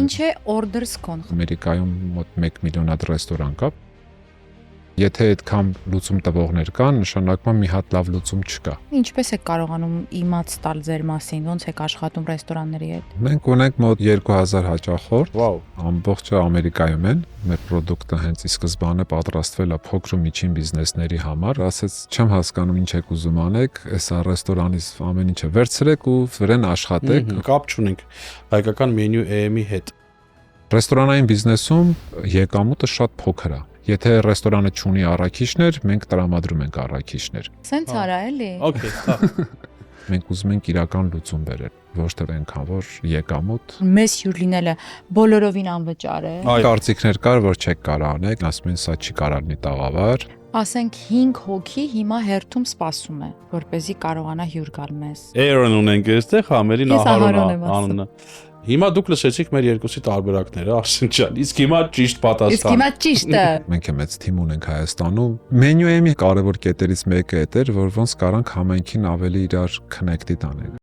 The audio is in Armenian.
Ինչ է Orderscon։ Ամերիկայում մոտ 1 միլիոնատ ռեստորան կա։ Եթե այդքան լուծում տվողներ կան, նշանակում է մի հատ լավ լուծում չկա։ Ինչպես եք կարողանում իմաց տալ ձեր մասին, ոնց եք աշխատում ռեստորանների հետ։ Մենք ունենք մոտ 2000 հաճախորդ, Վաու։ ամբողջը Ամերիկայում են։ Մեր product-ը հենց ի սկզբանե պատրաստվել է փոքր ու միջին բիզնեսների համար, ասեց չեմ հասկանում ինչ եք ուզում անեք, էսա ռեստորանից ամեն ինչը վերցրեք ու վրան աշխատեք։ Կապ չունենք հայկական մենյու AM-ի հետ։ Ռեստորանային բիզնեսում եկամուտը շատ փոքր է։ Եթե ռեստորանը չունի առաքիչներ, մենք տրամադրում ենք առաքիչներ։ Սենց արա էլի։ Okay, Մենք ուզում ենք իրական լուծում բերել, ոչ թե այնքան որ եկամուտ։ Մեզ հյուր լինելը բոլորովին անվճար է։ Կարծիքներ կար, որ չեք կարող անեք, ասում են սա չի կարող լինի տաղավար։ Ասենք 5 հոգի հիմա հերթում սպասում է, որպեսզի կարողանա հյուր գալ մեզ։ Aaron ունենք այստեղ, համերի Ես Ահարոն Ահարոնը եմ ասում։ անունը։ Հիմա դուք լսեցիք մեր երկուսի տարբերակները, Արսեն ջան։ Իսկ հիմա ճիշտ պատասխան։ Իսկ հիմա ճիշտը։ Մենք մեծ թիմ ունենք Հայաստանում։ Մենյուի կարևոր կետերից մեկը է, որ ոնց կարանք համայնքին ավելի իրար connected անել։